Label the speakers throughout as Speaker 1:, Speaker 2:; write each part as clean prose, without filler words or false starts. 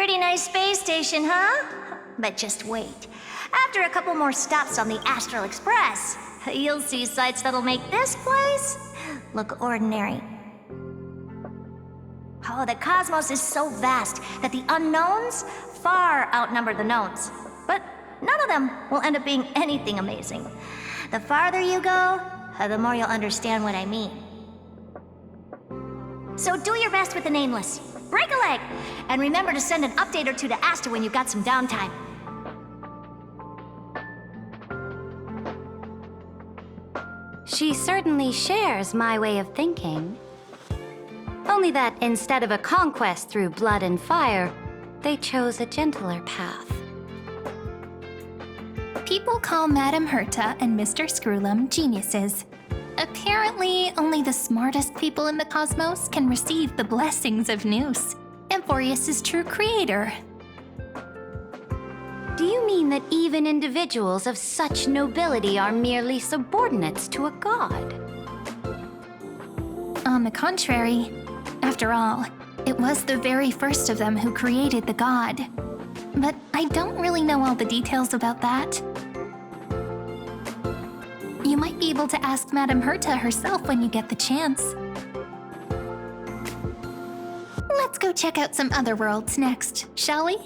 Speaker 1: Pretty nice space station, huh? But just wait. After a couple more stops on the Astral Express, you'll see sights that'll make this place look ordinary. Oh, the cosmos is so vast that the unknowns far outnumber the knowns. But none of them will end up being anything amazing. The farther you go, the more you'll understand what I mean. So do your best with the Nameless. Break a leg! And remember to send an update or two to Asta when you've got some downtime.
Speaker 2: She certainly shares my way of thinking. Only that instead of a conquest through blood and fire, they chose a gentler path.
Speaker 3: People call Madame Herta and Mr. Screwlum geniuses. Apparently, only the smartest people in the cosmos can receive the blessings of Nous, Amphorius' true creator.
Speaker 2: Do you mean that even individuals of such nobility are merely subordinates to a god?
Speaker 3: On the contrary, after all, it was the very first of them who created the god. But I don't really know all the details about that. You might be able to ask Madame Herta herself when you get the chance. Let's go check out some other worlds next, shall we?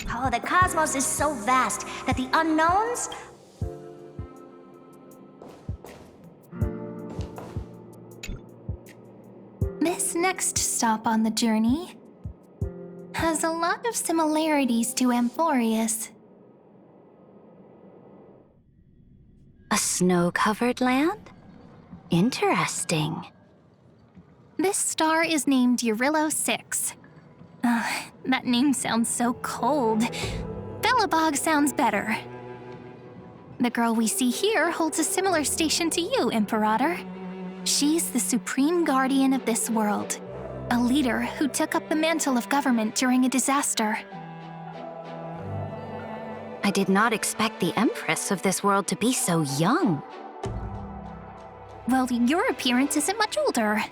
Speaker 1: Oh, the cosmos is so vast that the unknowns...
Speaker 3: This next stop on the journey has a lot of similarities to Amphorius.
Speaker 2: A snow-covered land? Interesting.
Speaker 3: This star is named Eurillo 6. That name sounds so cold. Belobog sounds better. The girl we see here holds a similar station to you, Imperator. She's the supreme guardian of this world, a leader who took up the mantle of government during a disaster.
Speaker 2: I did not expect the Empress of this world to be so young.
Speaker 3: Well, your appearance isn't much older.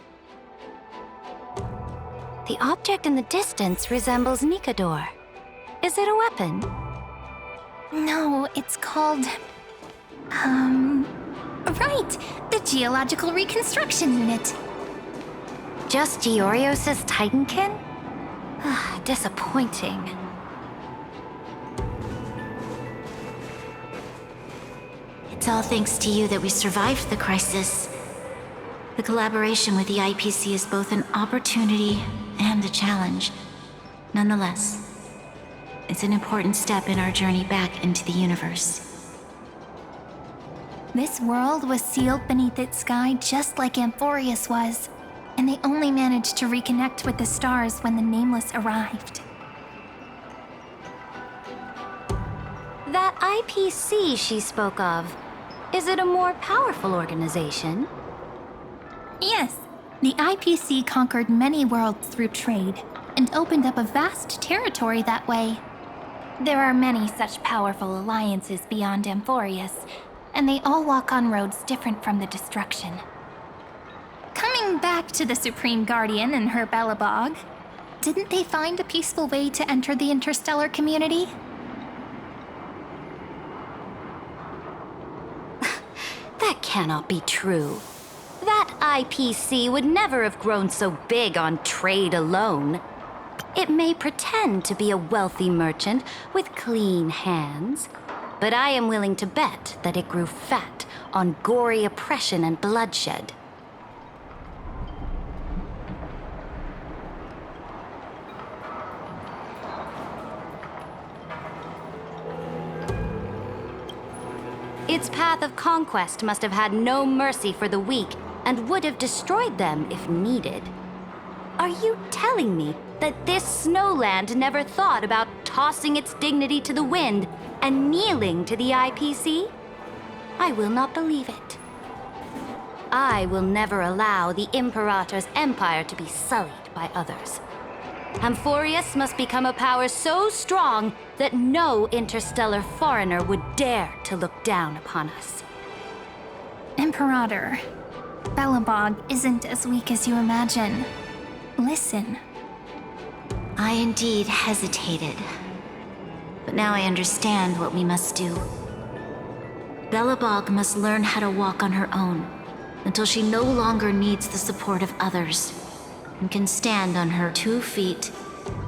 Speaker 2: The object in the distance resembles Nikador. Is it a weapon?
Speaker 3: No, it's called... Right! The Geological Reconstruction Unit.
Speaker 2: Just Georios' Titankin? Disappointing.
Speaker 1: It's all thanks to you that we survived the crisis. The collaboration with the IPC is both an opportunity and a challenge. Nonetheless, it's an important step in our journey back into the universe.
Speaker 3: This world was sealed beneath its sky just like Amphorius was, and they only managed to reconnect with the stars when the Nameless arrived.
Speaker 2: That IPC she spoke of, is it a more powerful organization?
Speaker 3: Yes, the IPC conquered many worlds through trade and opened up a vast territory that way. There are many such powerful alliances beyond Amphorius, and they all walk on roads different from the destruction. Coming back to the Supreme Guardian and her Belobog, didn't they find a peaceful way to enter the interstellar community?
Speaker 2: That cannot be true. That IPC would never have grown so big on trade alone. It may pretend to be a wealthy merchant with clean hands, but I am willing to bet that it grew fat on gory oppression and bloodshed. Its path of conquest must have had no mercy for the weak and would have destroyed them if needed. Are you telling me that this snowland never thought about tossing its dignity to the wind and kneeling to the IPC? I will not believe it. I will never allow the Imperator's empire to be sullied by others. Amphorius must become a power so strong that no interstellar foreigner would dare to look down upon us.
Speaker 3: Imperator, Belobog isn't as weak as you imagine. Listen.
Speaker 1: I indeed hesitated. But now I understand what we must do. Belobog must learn how to walk on her own until she no longer needs the support of others and can stand on her 2 feet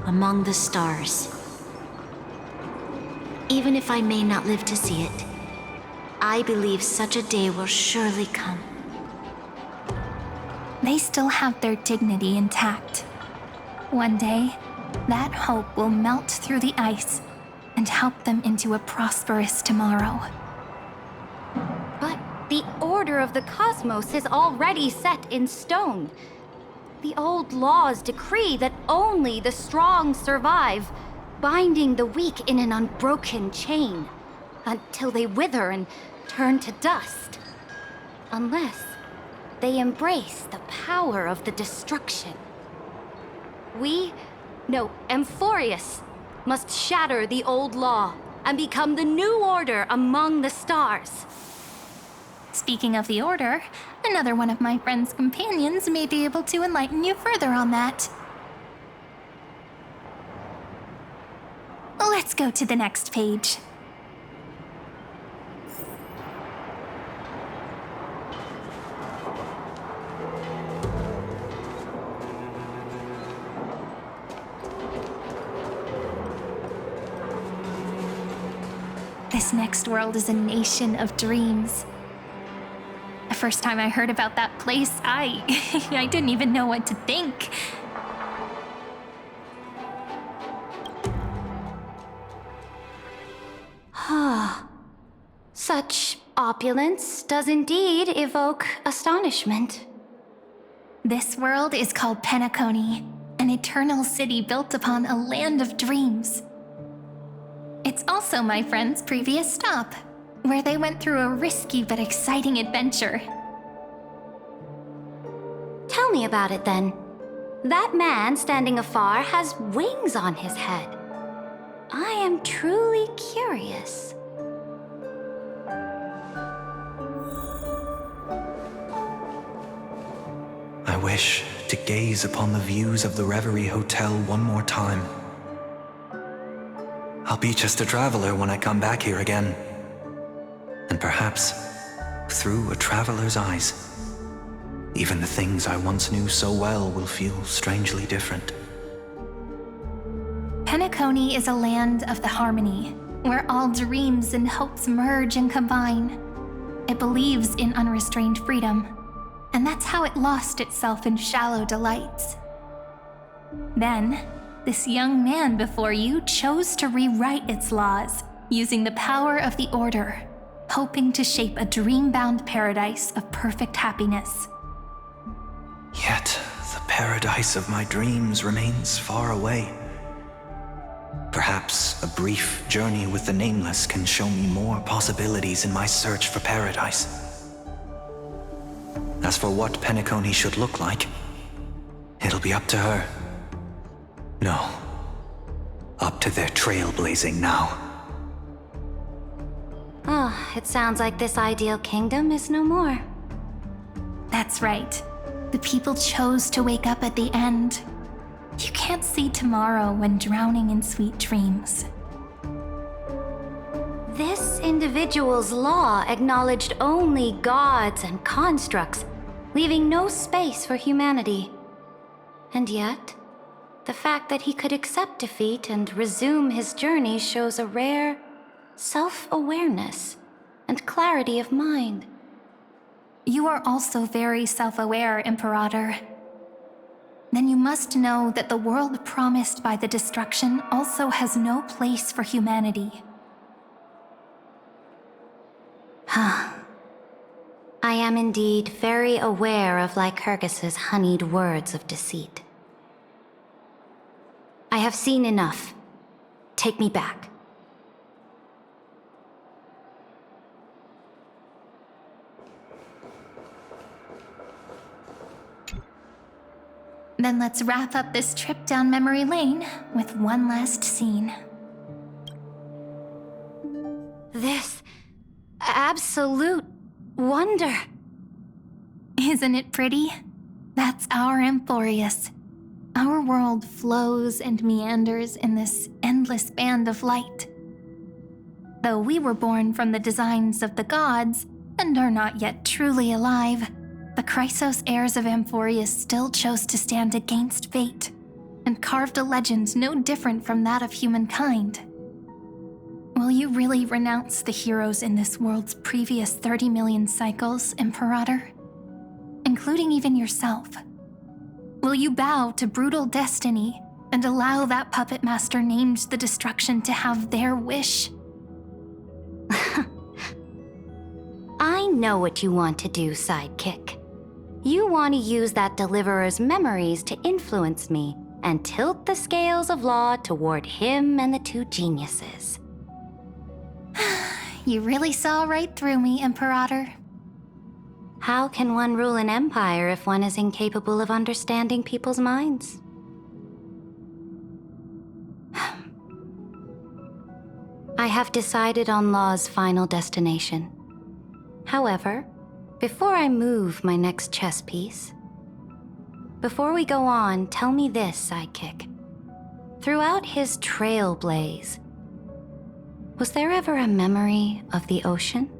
Speaker 1: among the stars. Even if I may not live to see it, I believe such a day will surely come.
Speaker 3: They still have their dignity intact. One day, that hope will melt through the ice and help them into a prosperous tomorrow.
Speaker 2: But the order of the cosmos is already set in stone. The old laws decree that only the strong survive, binding the weak in an unbroken chain until they wither and turn to dust. Unless they embrace the power of the destruction. Amphorius must shatter the old law and become the new order among the stars.
Speaker 3: Speaking of the Order, another one of my friend's companions may be able to enlighten you further on that. Let's go to the next page. This next world is a nation of dreams. The first time I heard about that place, I didn't even know what to think.
Speaker 2: Such opulence does indeed evoke astonishment.
Speaker 3: This world is called Penacony, an eternal city built upon a land of dreams. It's also my friend's previous stop, where they went through a risky but exciting adventure.
Speaker 2: Tell me about it then. That man standing afar has wings on his head. I am truly curious.
Speaker 4: I wish to gaze upon the views of the Reverie Hotel one more time. I'll be just a traveler when I come back here again. And perhaps, through a traveler's eyes, even the things I once knew so well will feel strangely different.
Speaker 3: Penacony is a land of the harmony, where all dreams and hopes merge and combine. It believes in unrestrained freedom, and that's how it lost itself in shallow delights. Then, this young man before you chose to rewrite its laws, using the power of the Order, hoping to shape a dream-bound paradise of perfect happiness.
Speaker 4: Yet, the paradise of my dreams remains far away. Perhaps a brief journey with the Nameless can show me more possibilities in my search for paradise. As for what Penacony should look like, it'll be up to her. No, up to their trailblazing now.
Speaker 2: It sounds like this ideal kingdom is no more.
Speaker 3: That's right. The people chose to wake up at the end. You can't see tomorrow when drowning in sweet dreams.
Speaker 2: This individual's law acknowledged only gods and constructs, leaving no space for humanity. And yet, the fact that he could accept defeat and resume his journey shows a rare self-awareness and clarity of mind.
Speaker 3: You are also very self-aware, Imperator. Then you must know that the world promised by the destruction also has no place for humanity.
Speaker 2: I am indeed very aware of Lycurgus's honeyed words of deceit. I have seen enough. Take me back.
Speaker 3: Then let's wrap up this trip down memory lane with one last scene.
Speaker 2: This absolute wonder.
Speaker 3: Isn't it pretty? That's our Amphorius. Our world flows and meanders in this endless band of light. Though we were born from the designs of the gods and are not yet truly alive, the Chrysos heirs of Amphorius still chose to stand against fate and carved a legend no different from that of humankind. Will you really renounce the heroes in this world's previous 30 million cycles, Imperator? Including even yourself. Will you bow to brutal destiny and allow that puppet master named the destruction to have their wish?
Speaker 2: I know what you want to do, sidekick. You want to use that deliverer's memories to influence me and tilt the scales of law toward him and the two geniuses.
Speaker 3: You really saw right through me, Imperator.
Speaker 2: How can one rule an empire if one is incapable of understanding people's minds? I have decided on Law's final destination. However, before I move my next chess piece, before we go on, tell me this, sidekick. Throughout his trailblaze, was there ever a memory of the ocean?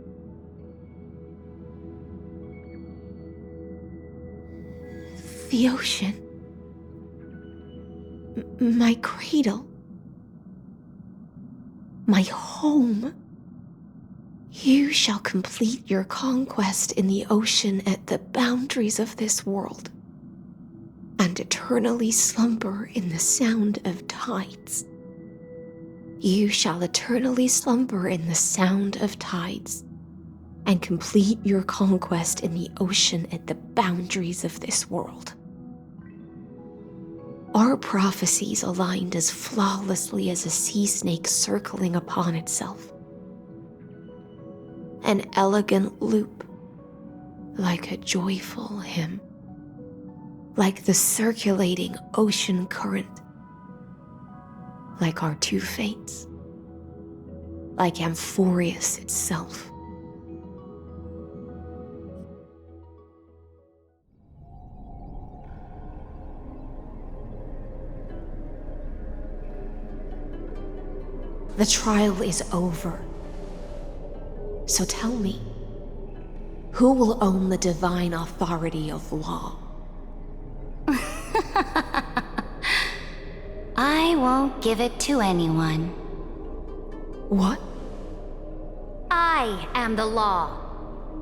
Speaker 5: The ocean. My cradle. My home. You shall complete your conquest in the ocean at the boundaries of this world, and eternally slumber in the sound of tides. You shall eternally slumber in the sound of tides, and complete your conquest in the ocean at the boundaries of this world. Our prophecies aligned as flawlessly as a sea snake circling upon itself. An elegant loop, like a joyful hymn, like the circulating ocean current, like our two fates, like Amphorius itself. The trial is over. So tell me, who will own the divine authority of law?
Speaker 2: I won't give it to anyone.
Speaker 5: What?
Speaker 2: I am the law.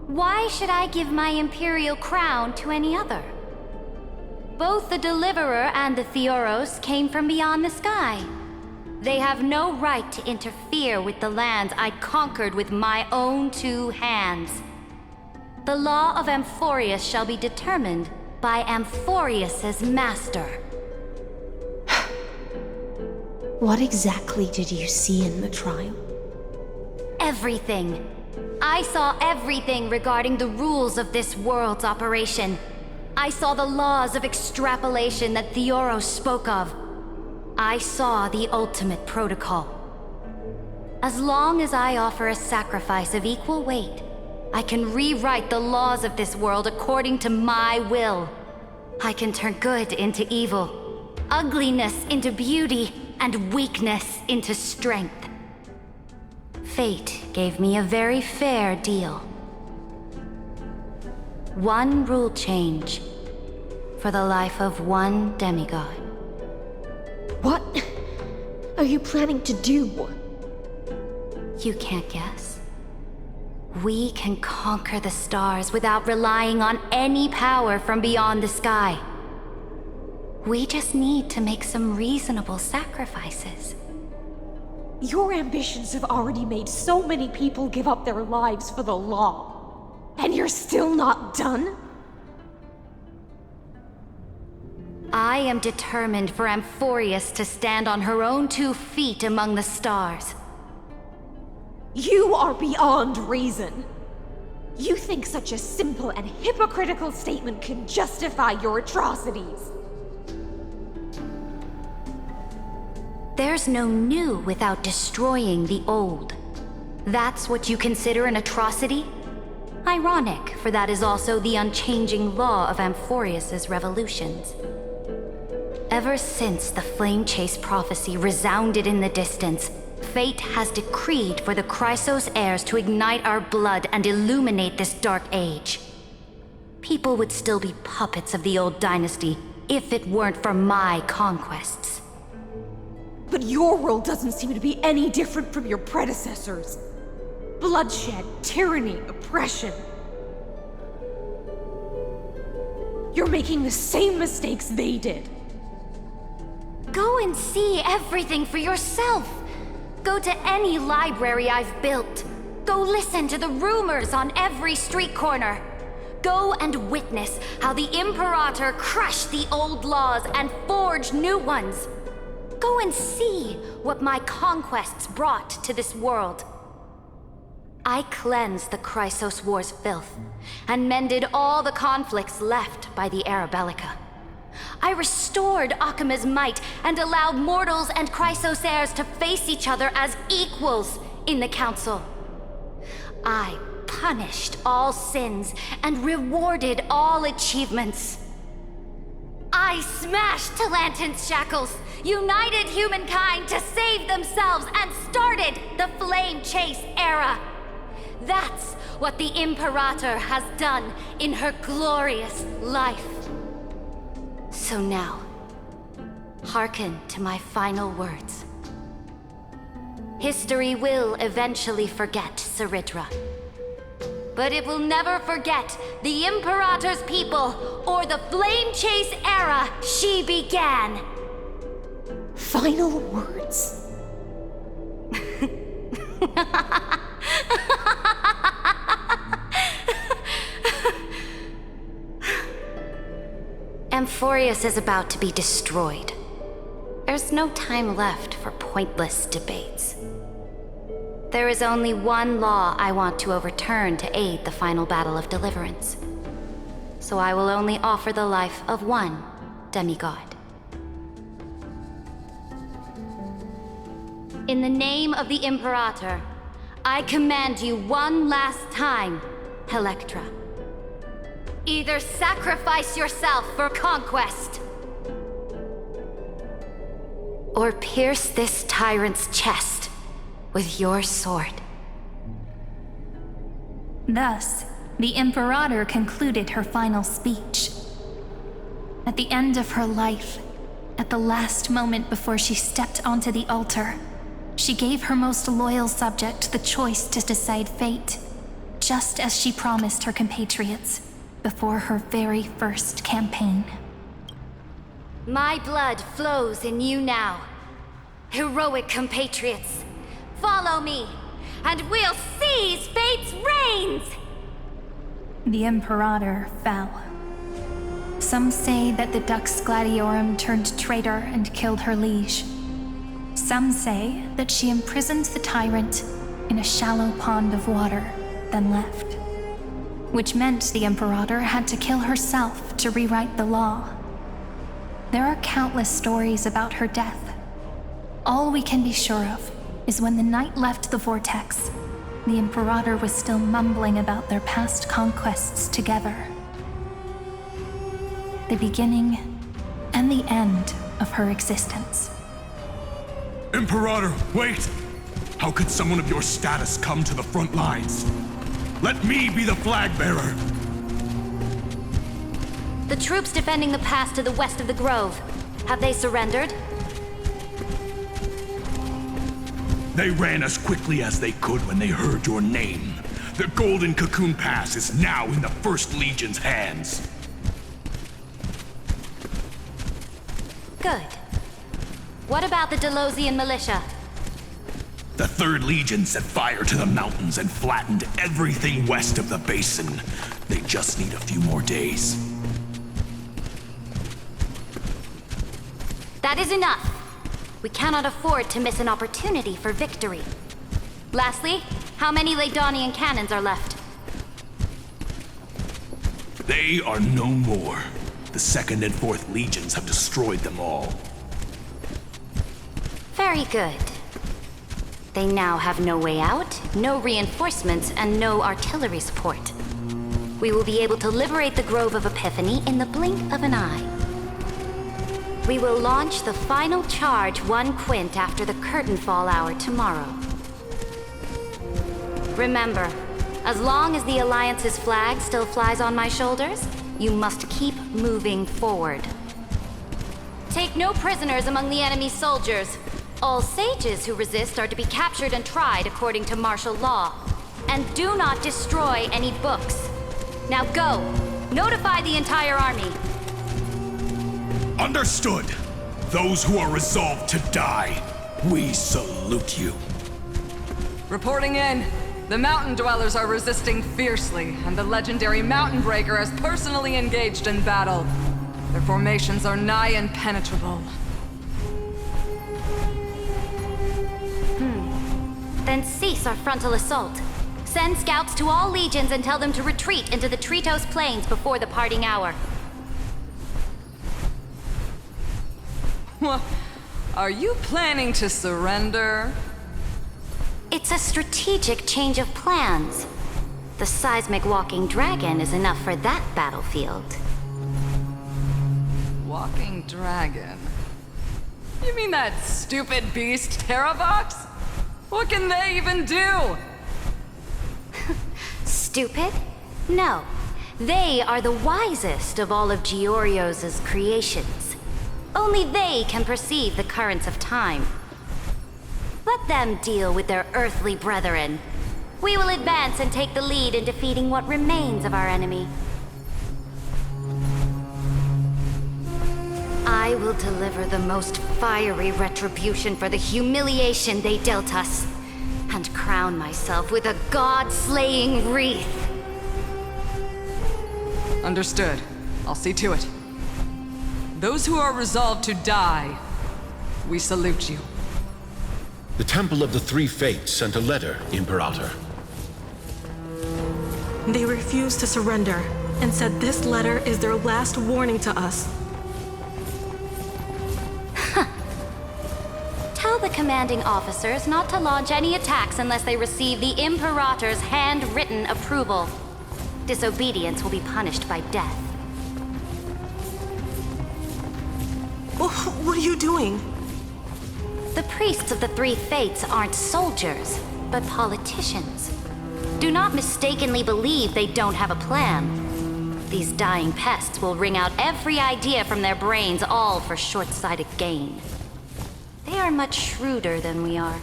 Speaker 2: Why should I give my imperial crown to any other? Both the Deliverer and the Theoros came from beyond the sky. They have no right to interfere with the lands I conquered with my own two hands. The law of Amphorius shall be determined by Amphorius's master.
Speaker 5: What exactly did you see in the trial?
Speaker 2: Everything. I saw everything regarding the rules of this world's operation. I saw the laws of extrapolation that Theoros spoke of. I saw the ultimate protocol. As long as I offer a sacrifice of equal weight, I can rewrite the laws of this world according to my will. I can turn good into evil, ugliness into beauty, and weakness into strength. Fate gave me a very fair deal. One rule change for the life of one demigod.
Speaker 5: What are you planning to do?
Speaker 2: You can't guess. We can conquer the stars without relying on any power from beyond the sky. We just need to make some reasonable sacrifices.
Speaker 6: Your ambitions have already made so many people give up their lives for the law. And you're still not done?
Speaker 2: I am determined for Amphorius to stand on her own 2 feet among the stars.
Speaker 6: You are beyond reason. You think such a simple and hypocritical statement can justify your atrocities.
Speaker 2: There's no new without destroying the old. That's what you consider an atrocity? Ironic, for that is also the unchanging law of Amphorius's revolutions. Ever since the Flame Chase prophecy resounded in the distance, fate has decreed for the Chrysos heirs to ignite our blood and illuminate this dark age. People would still be puppets of the old dynasty if it weren't for my conquests.
Speaker 6: But your world doesn't seem to be any different from your predecessors. Bloodshed, tyranny, oppression. You're making the same mistakes they did.
Speaker 2: Go and see everything for yourself. Go to any library I've built. Go listen to the rumors on every street corner. Go and witness how the Imperator crushed the old laws and forged new ones. Go and see what my conquests brought to this world. I cleansed the Chrysos War's filth and mended all the conflicts left by the Era Bellica. I restored Akima's might and allowed mortals and Chrysos heirs to face each other as equals in the Council. I punished all sins and rewarded all achievements. I smashed Talantin's shackles, united humankind to save themselves, and started the Flame Chase era. That's what the Imperator has done in her glorious life. So now, hearken to my final words. History will eventually forget Saridra, but it will never forget the Imperator's people or the Flame Chase era she began.
Speaker 5: Final words.
Speaker 2: Amphorius is about to be destroyed. There's no time left for pointless debates. There is only one law I want to overturn to aid the final battle of deliverance. So I will only offer the life of one demigod. In the name of the Imperator, I command you one last time, Electra. Either sacrifice yourself for conquest, or pierce this tyrant's chest with your sword.
Speaker 3: Thus, the Imperator concluded her final speech. At the end of her life, at the last moment before she stepped onto the altar, she gave her most loyal subject the choice to decide fate, just as she promised her compatriots before her very first campaign.
Speaker 2: My blood flows in you now. Heroic compatriots, follow me, and we'll seize fate's reins!
Speaker 3: The Imperator fell. Some say that the Dux Gladiorum turned traitor and killed her liege. Some say that she imprisoned the tyrant in a shallow pond of water, then left. Which meant the Imperator had to kill herself to rewrite the law. There are countless stories about her death. All we can be sure of is when the knight left the vortex, the Imperator was still mumbling about their past conquests together. The beginning and the end of her existence.
Speaker 7: Imperator, wait! How could someone of your status come to the front lines? Let me be the flag bearer!
Speaker 2: The troops defending the pass to the west of the Grove, have they surrendered?
Speaker 7: They ran as quickly as they could when they heard your name. The Golden Cocoon Pass is now in the First Legion's hands.
Speaker 2: Good. What about the Delosian militia?
Speaker 7: The Third Legion set fire to the mountains and flattened everything west of the basin. They just need a few more days.
Speaker 2: That is enough. We cannot afford to miss an opportunity for victory. Lastly, how many Laedonian cannons are left?
Speaker 7: They are no more. The Second and Fourth Legions have destroyed them all.
Speaker 2: Very good. They now have no way out, no reinforcements, and no artillery support. we will be able to liberate the Grove of Epiphany in the blink of an eye. We will launch the final charge 1 quint after the curtain fall hour tomorrow. Remember, as long as the Alliance's flag still flies on my shoulders, you must keep moving forward. Take no prisoners among the enemy's soldiers. All sages who resist are to be captured and tried according to martial law. And do not destroy any books. Now go! Notify the entire army!
Speaker 7: Understood! Those who are resolved to die, we salute you.
Speaker 8: Reporting in. The mountain dwellers are resisting fiercely, and the legendary Mountain Breaker has personally engaged in battle. Their formations are nigh impenetrable.
Speaker 2: Then cease our frontal assault. Send scouts to all legions and tell them to retreat into the Tritos Plains before the parting hour.
Speaker 8: Are you planning to surrender?
Speaker 2: It's a strategic change of plans. The seismic walking dragon is enough for that battlefield.
Speaker 8: Walking dragon? You mean that stupid beast, Terravox? What can they even do?
Speaker 2: Stupid? No. They are the wisest of all of Giorio's creations. Only they can perceive the currents of time. Let them deal with their earthly brethren. We will advance and take the lead in defeating what remains of our enemy. I will deliver the most fiery retribution for the humiliation they dealt us, and crown myself with a god-slaying wreath.
Speaker 8: Understood. I'll see to it. Those who are resolved to die, we salute you.
Speaker 9: The Temple of the Three Fates sent a letter, Imperator.
Speaker 10: They refused to surrender and said this letter is their last warning to us.
Speaker 2: Tell the commanding officers not to launch any attacks unless they receive the Imperator's handwritten approval. Disobedience will be punished by death.
Speaker 10: What are you doing?
Speaker 2: The priests of the Three Fates aren't soldiers, but politicians. Do not mistakenly believe they don't have a plan. These dying pests will wring out every idea from their brains, all for short-sighted gain. They are much shrewder than we are.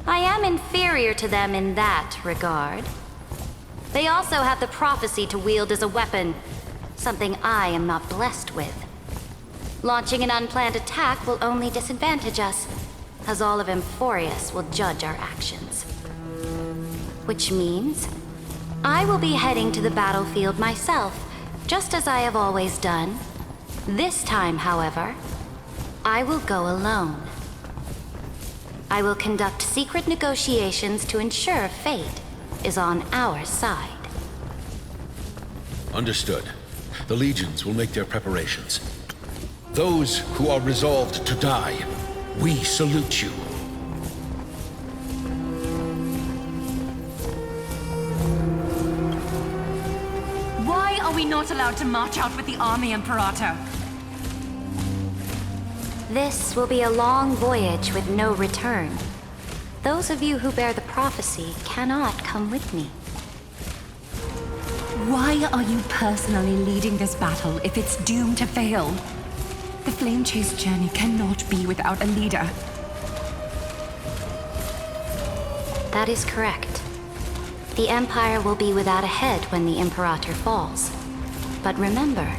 Speaker 2: I am inferior to them in that regard. They also have the prophecy to wield as a weapon, something I am not blessed with. Launching an unplanned attack will only disadvantage us, as all of Emphorius will judge our actions. Which means, I will be heading to the battlefield myself, just as I have always done. This time, however, I will go alone. I will conduct secret negotiations to ensure fate is on our side.
Speaker 9: Understood. The legions will make their preparations. Those who are resolved to die, we salute you.
Speaker 11: Why are we not allowed to march out with the army, Imperator?
Speaker 2: This will be a long voyage with no return. Those of you who bear the prophecy cannot come with me.
Speaker 11: Why are you personally leading this battle if it's doomed to fail? The Flame Chase journey cannot be without a leader.
Speaker 2: That is correct. The Empire will be without a head when the Imperator falls. But remember,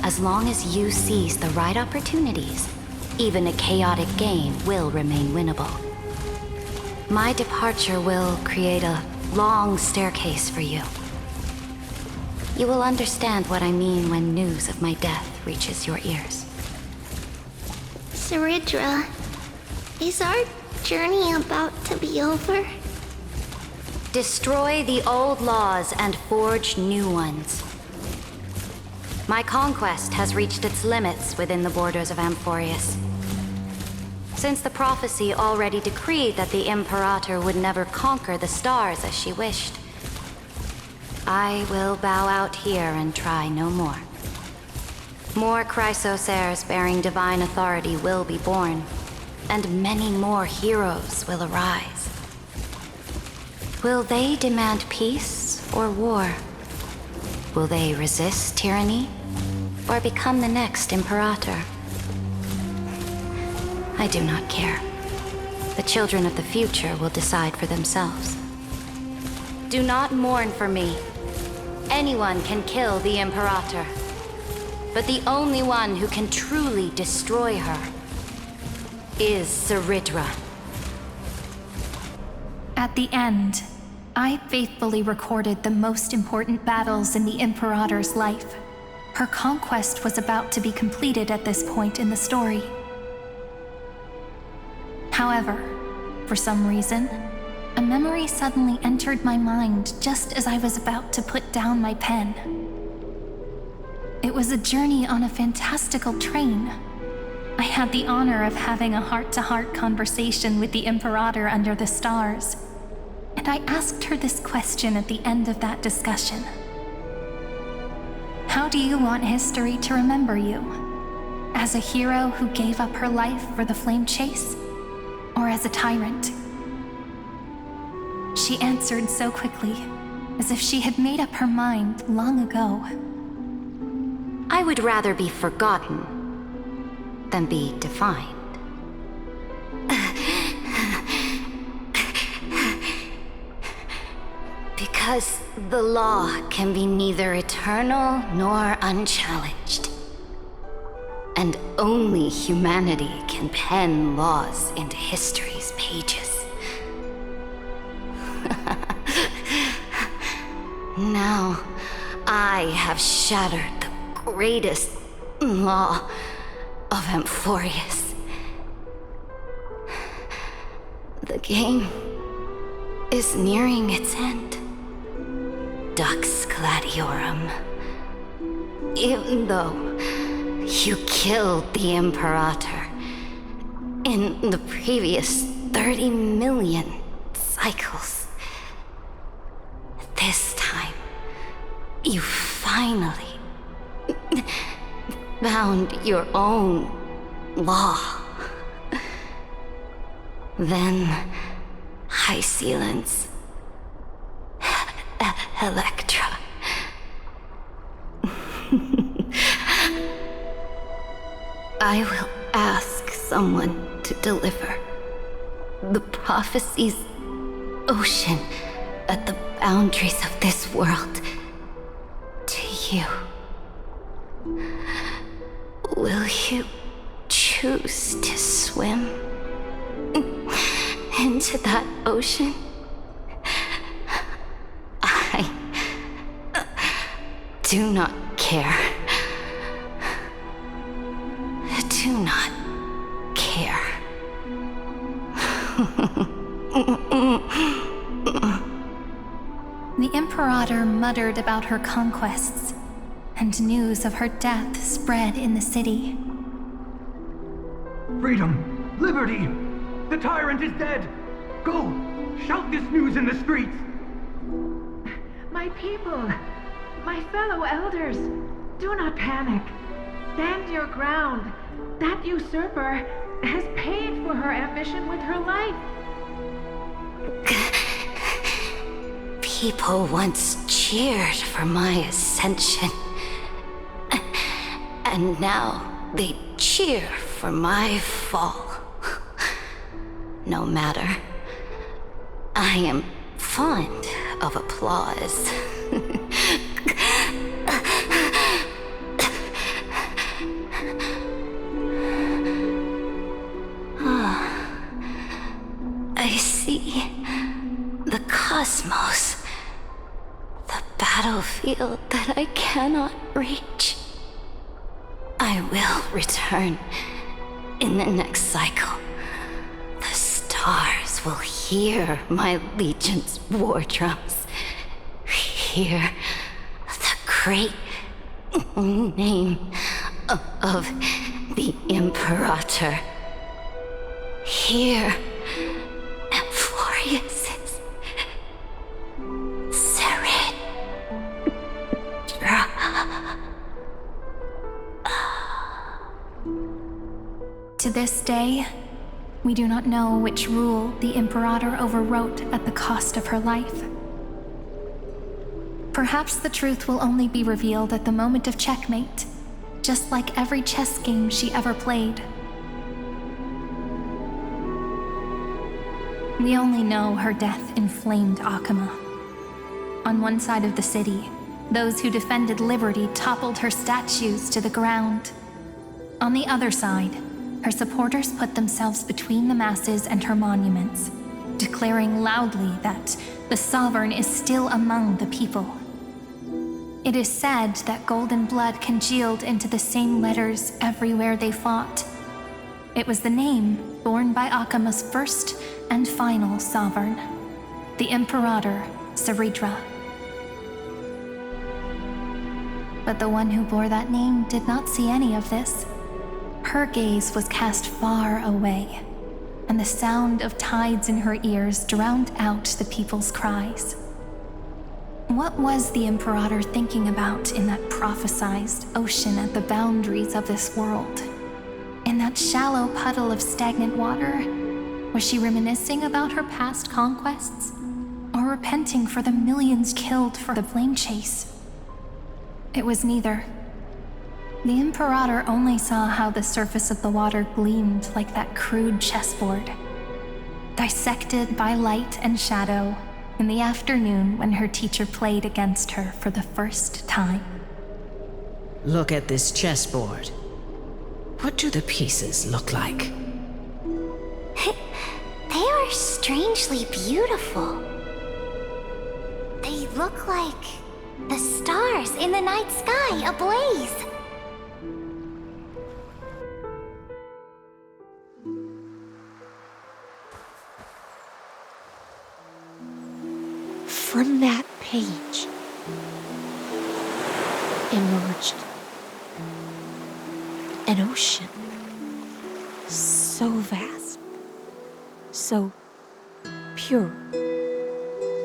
Speaker 2: as long as you seize the right opportunities, even a chaotic game will remain winnable. My departure will create a long staircase for you. You will understand what I mean when news of my death reaches your ears.
Speaker 12: Saridra, is our journey about to be over?
Speaker 2: Destroy the old laws and forge new ones. My conquest has reached its limits within the borders of Amphorius. Since the prophecy already decreed that the Imperator would never conquer the stars as she wished, I will bow out here and try no more. More Chrysos heirs bearing divine authority will be born, and many more heroes will arise. Will they demand peace or war? Will they resist tyranny or become the next Imperator? I do not care. The children of the future will decide for themselves. Do not mourn for me. Anyone can kill the Imperator, but the only one who can truly destroy her is Saridra.
Speaker 3: At the end, I faithfully recorded the most important battles in the Imperator's life. Her conquest was about to be completed at this point in the story. However, for some reason, a memory suddenly entered my mind just as I was about to put down my pen. It was a journey on a fantastical train. I had the honor of having a heart-to-heart conversation with the Imperator under the stars, and I asked her this question at the end of that discussion. How do you want history to remember you? As a hero who gave up her life for the flame chase? Or as a tyrant? She answered so quickly, as if she had made up her mind long ago.
Speaker 2: I would rather be forgotten than be defined. Because the law can be neither eternal nor unchallenged. And only humanity can pen laws into history's pages. Now, I have shattered the greatest law of Amphorius. The game is nearing its end. Dux Gladiorum. Even though you killed the Imperator in the previous 30 million cycles, this time, you finally found your own law. Then, High Sealants, Electra. I will ask someone to deliver the prophecy's ocean at the boundaries of this world to you. Will you choose to swim into that ocean? I do not care. Do not care.
Speaker 3: The Imperator muttered about her conquests, and news of her death spread in the city.
Speaker 13: Freedom! Liberty! The tyrant is dead! Go! Shout this news in the streets!
Speaker 14: My people, my fellow elders, do not panic. Stand your ground. That usurper has paid for her ambition with her life.
Speaker 2: People once cheered for my ascension. And now they cheer for my fall. No matter. I am fond of applause. I see the cosmos, the battlefield that I cannot reach. I will return in the next cycle. The stars will hear my legion's war drums. Hear the great name of the Imperator. Hear Amphorius's Sarid.
Speaker 3: To this day, we do not know which rule the Imperator overwrote at the cost of her life. Perhaps the truth will only be revealed at the moment of checkmate, just like every chess game she ever played. We only know her death inflamed Akama. On one side of the city, those who defended liberty toppled her statues to the ground. On the other side, her supporters put themselves between the masses and her monuments, declaring loudly that the Sovereign is still among the people. It is said that golden blood congealed into the same letters everywhere they fought. It was the name borne by Akama's first and final sovereign, the Imperator Saridra. But the one who bore that name did not see any of this. Her gaze was cast far away, and the sound of tides in her ears drowned out the people's cries. What was the Imperator thinking about in that prophesized ocean at the boundaries of this world? In that shallow puddle of stagnant water, was she reminiscing about her past conquests? Or repenting for the millions killed for the flame chase? It was neither. The Imperator only saw how the surface of the water gleamed like that crude chessboard, dissected by light and shadow in the afternoon when her teacher played against her for the first time.
Speaker 15: Look at this chessboard. What do the pieces look like?
Speaker 12: They are strangely beautiful. They look like the stars in the night sky ablaze.
Speaker 5: From that page emerged an ocean so vast, so pure,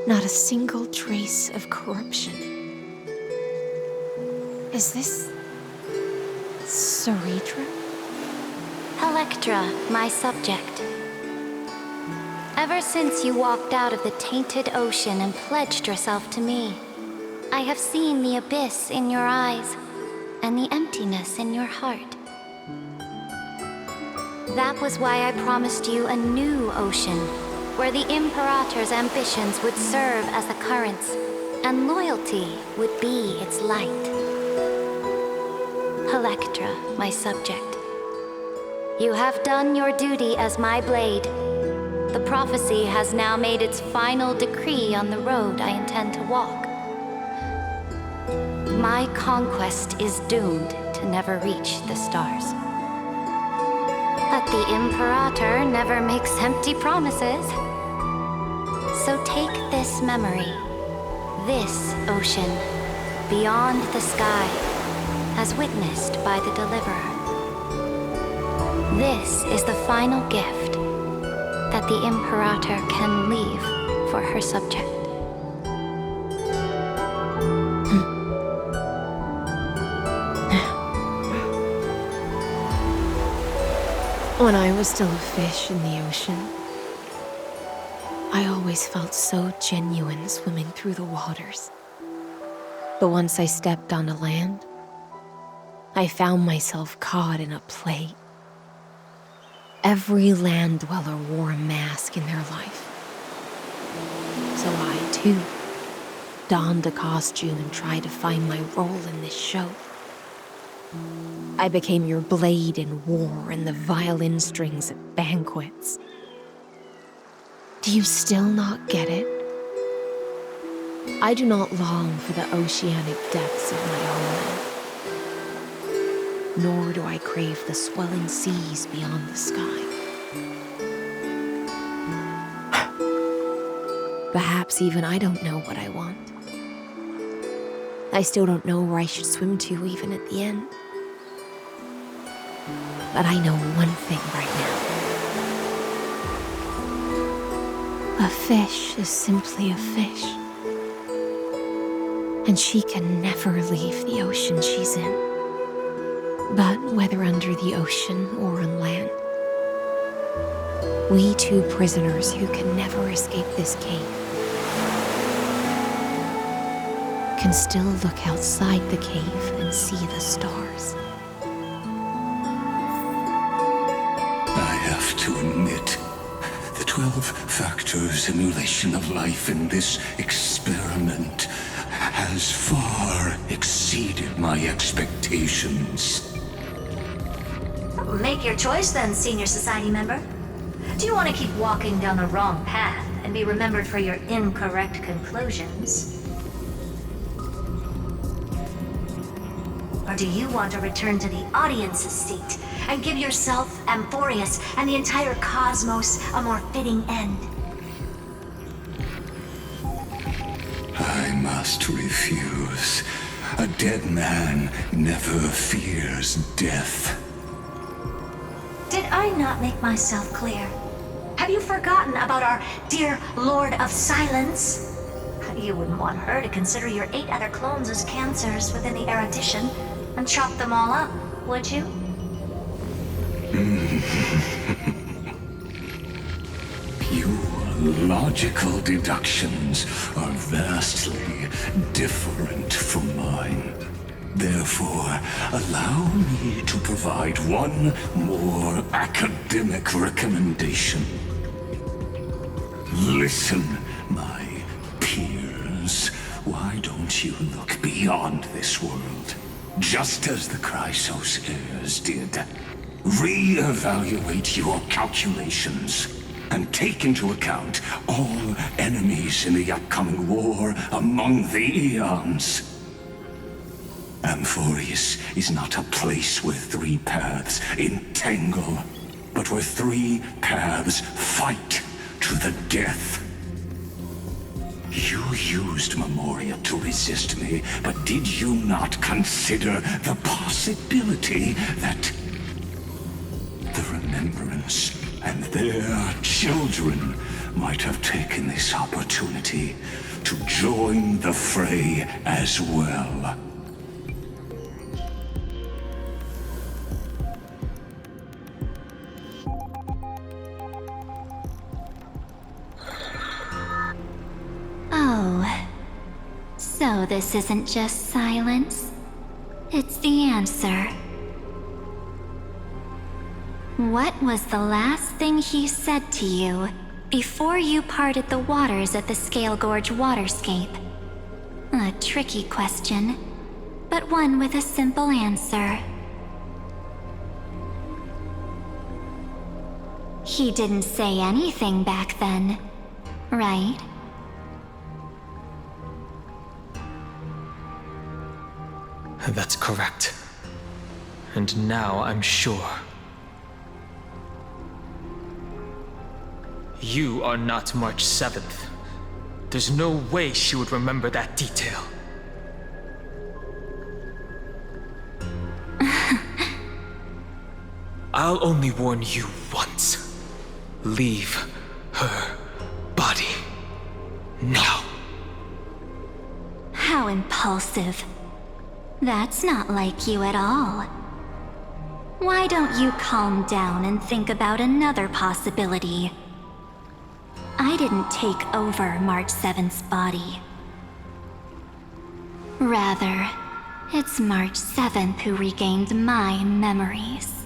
Speaker 5: not a single trace of corruption. Is this Saridra?
Speaker 2: Electra, my subject. Ever since you walked out of the tainted ocean and pledged yourself to me, I have seen the abyss in your eyes and the emptiness in your heart. That was why I promised you a new ocean, where the Imperator's ambitions would serve as the currents, and loyalty would be its light. Electra, my subject. You have done your duty as my blade. The prophecy has now made its final decree on the road I intend to walk. My conquest is doomed to never reach the stars. But the Imperator never makes empty promises. So take this memory, this ocean, beyond the sky, as witnessed by the Deliverer. This is the final gift that the Imperator can leave for her subject.
Speaker 5: When I was still a fish in the ocean, I always felt so genuine swimming through the waters. But once I stepped onto land, I found myself caught in a play. Every land dweller wore a mask in their life. So I, too, donned a costume and tried to find my role in this show. I became your blade in war and the violin strings at banquets. Do you still not get it? I do not long for the oceanic depths of my homeland. Nor do I crave the swelling seas beyond the sky. Perhaps even I don't know what I want. I still don't know where I should swim to even at the end. But I know one thing right now. A fish is simply a fish. And she can never leave the ocean she's in. But whether under the ocean or on land, We two prisoners who can never escape this cave can still look outside the cave and see the stars.
Speaker 7: I have to admit, the 12-factor simulation of life in this experiment has far exceeded my expectations.
Speaker 2: Make your choice then, Senior Society member. Do you want to keep walking down the wrong path and be remembered for your incorrect conclusions? Or do you want to return to the audience's seat and give yourself, Amphorius, and the entire cosmos a more fitting end?
Speaker 7: I must refuse. A dead man never fears death.
Speaker 2: Did I not make myself clear? Have you forgotten about our dear Lord of Silence? You wouldn't want her to consider your 8 other clones as cancers within the erudition and chop them all up, would you?
Speaker 7: Your logical deductions are vastly different from mine. Therefore, allow me to provide one more academic recommendation. Listen, my peers. Why don't you look beyond this world? Just as the Chrysos heirs did. Re-evaluate your calculations and take into account all enemies in the upcoming war among the Eons. Amphorius is not a place where 3 paths entangle, but where 3 paths fight to the death. You used Memoria to resist me, but did you not consider the possibility that the Remembrance and their children might have taken this opportunity to join the fray as well?
Speaker 1: Oh, so this isn't just silence. It's the answer. What was the last thing he said to you before you parted the waters at the Scale Gorge waterscape? A tricky question, but one with a simple answer. He didn't say anything back then, right?
Speaker 16: That's correct. And now I'm sure. You are not March 7th. There's no way she would remember that detail. I'll only warn you once. Leave her body. Now.
Speaker 1: How impulsive. That's not like you at all. Why don't you calm down and think about another possibility? I didn't take over March 7th's body. Rather, it's March 7th who regained my memories.